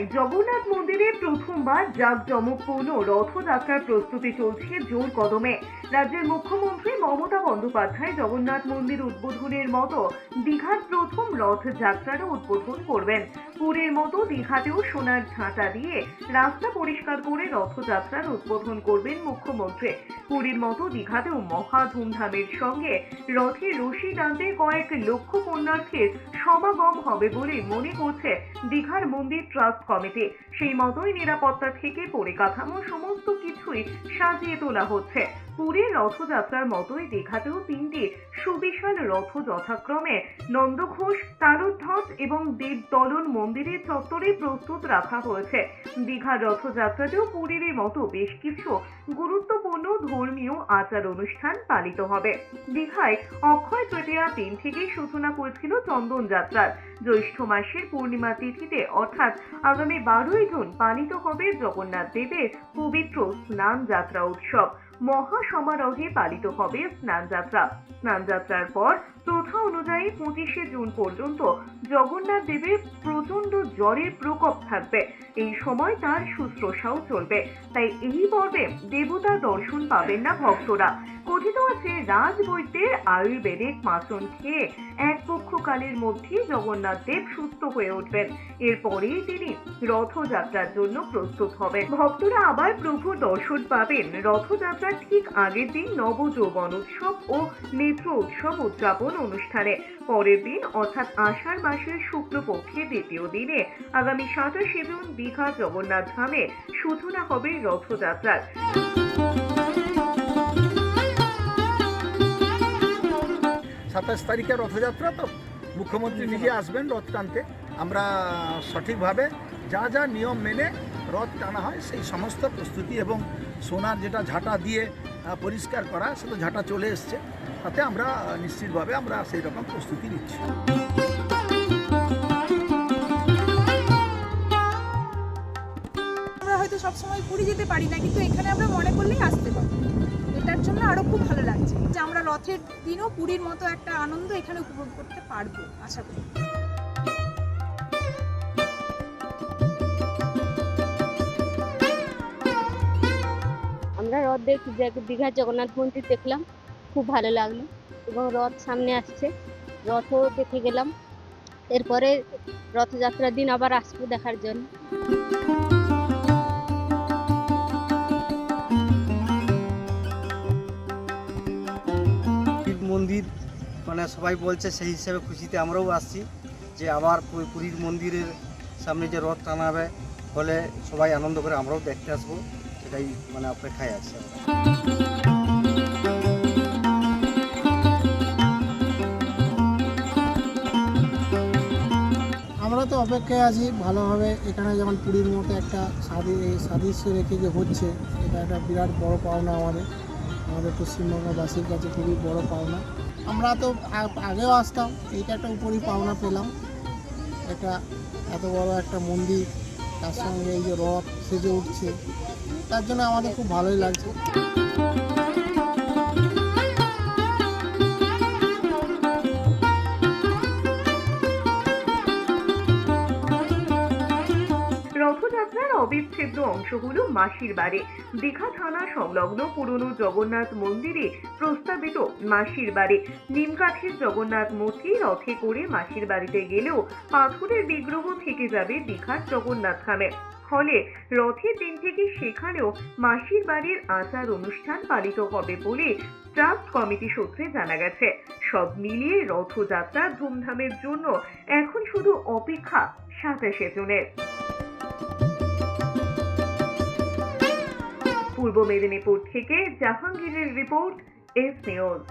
দীঘায় জগন্নাথ মন্দিরে প্রথমবার জাঁকজমকপূর্ণ রথযাত্রার প্রস্তুতি চলছে জোর কদমে। রাজ্যের মুখ্যমন্ত্রী মমতা বন্দ্যোপাধ্যায় জগন্নাথ মন্দির উদ্বোধনের মতো দীঘার প্রথম রথযাত্রারও উদ্বোধন করবেন। পুরীর মতো দীঘাতেও সোনার ঝাঁটা দিয়ে রাস্তা পরিষ্কার করে রথযাত্রার উদ্বোধন করবেন মুখ্যমন্ত্রী। পুরীর মতো দীঘাতেও মহা ধুমধামের সঙ্গে রথের রশি টানতে কয়েক লক্ষ পুণ্যার্থীর সমাগম হবে বলে মনে করছে দীঘার মন্দির ট্রাস্ট কমিটি। সেই মতোই নিরাপত্তা থেকে পরিকাঠামো সমস্ত কিছুই সাজিয়ে তোলা হচ্ছে। পুরীর রথযাত্রার মতোই দীঘাতেও তিনটি সুবিশাল রথ যথাক্রমে নন্দঘোষ, তালধ্বজ এবং দেবদলন মন্দিরের চত্বরে প্রস্তুত রাখা হয়েছে। দীঘার রথযাত্রাতেও পুরীর মতো বেশ কিছু গুরুত্বপূর্ণ ধর্মীয় আচার অনুষ্ঠান পালিত হবে। দীঘায় অক্ষয় তৃতীয়ার দিন থেকেই সূচনা করেছিল চন্দন যাত্রার। জ্যৈষ্ঠ মাসের পূর্ণিমা তিথিতে অর্থাৎ আগামী 12ই জুন পালিত হবে জগন্নাথ দেবের পবিত্র স্নান যাত্রা উৎসব। মহা সমারোহে পালিত হবে স্নান যাত্রা। স্নান যাত্রার পর প্রথা অনুযায়ী 25শে জুন পর্যন্ত জগন্নাথ দেবের প্রচন্ড জ্বরের প্রকোপ থাকবে। এই সময় তার শুশ্রূষাও চলবে, তাই এই পর্বে দেবতা দর্শন পাবেন না ভক্তরা। কথিত আছে রাজবৈদ্যের আয়ুর্বেদিক মাখন খেয়ে এক পক্ষকালের মধ্যে জগন্নাথ দেব সুস্থ হয়ে উঠবেন। এরপরেই তিনি রথযাত্রার জন্য প্রস্তুত হবেন। ভক্তরা আবার প্রভুর দর্শন পাবেন রথযাত্রার ঠিক আগের দিন নবযৌবন উৎসব ও নেত্র উৎসব উদযাপন অনুষ্ঠানে। পরের দিন অর্থাৎ আষাঢ় মাসের শুক্লপক্ষের দ্বিতীয় দিনে আগামী 27শে জুন দীঘা জগন্নাথ ধামে সূচনা হবে রথযাত্রার। 27 তারিখে রথযাত্রা, তো মুখ্যমন্ত্রী নিজে আসবেন রথ টানতে। আমরা সঠিকভাবে যা যা নিয়ম মেনে রথ টানা হয় সেই সমস্ত প্রস্তুতি এবং সোনার যেটা ঝাঁটা দিয়ে পরিষ্কার করা, সেটা ঝাঁটা চলে এসছে, তাতে আমরা নিশ্চিতভাবে আমরা সেই রকম প্রস্তুতি নিচ্ছি। আমরা হয়তো সবসময় পুরী যেতে পারি না, কিন্তু এখানে আমরা মনে করলেই আসতে পারি। এটার জন্য আরো খুব ভালো লাগছে যে আমরা রথের দিনও পুরীর মতো একটা আনন্দ এখানে উপভোগ করতে পারবো, আশা করি। আমরা রথ দীঘার জগন্নাথ মন্দির দেখলাম, খুব ভালো লাগলো এবং রথ সামনে আসছে, রথও দেখে গেলাম। এরপরে রথযাত্রার দিন আবার আসবো দেখার জন্য। মন্দির মানে সবাই বলছে, সেই হিসেবে খুশিতে আমরাও আসছি যে আবার পুরীর মন্দিরের সামনে যে রথ টানা হবে, ফলে সবাই আনন্দ করে আমরাও দেখতে আসবো, সেটাই মানে অপেক্ষায় আছে। আমরা তো অপেক্ষায় আছি ভালোভাবে। এখানে যেমন পুরীর মতো একটা সাদৃশ্য রেখে যে হচ্ছে, এটা একটা বিরাট বড় পাওনা আমাদের পশ্চিমবঙ্গবাসীর কাছে খুবই বড় পাওনা। আমরা তো আগেও আসতাম, এইটা একটা উপরই পাওনা পেলাম। একটা এত বড় একটা মন্দির, তার সঙ্গে এই যে রথ সেজে উঠছে, তার জন্য আমাদের খুব ভালোই লাগছে। রথযাত্রার অবিচ্ছেদ্য অংশ হলো মাসির বাড়ি। দীঘা থানা সংলগ্ন পুরনো জগন্নাথ মন্দিরে প্রস্তাবিত মাসির বাড়ি। নিমকাঠের জগন্নাথ মূর্তি রথে করে মাসির বাড়িতে গেলেও পাথরের বিগ্রহ থেকে যাবে দীঘার জগন্নাথ ধামে। ফলে রথের দিন থেকে সেখানেও মাসির বাড়ির আচার অনুষ্ঠান পালিত হবে বলে ট্রাস্ট কমিটি সূত্রে জানা গেছে। সব মিলিয়ে রথযাত্রার ধুমধামের জন্য এখন শুধু অপেক্ষা 27শে জুনের। পূর্ব মেদিনীপুর থেকে জাহাঙ্গীরের রিপোর্ট, এস নিউজ।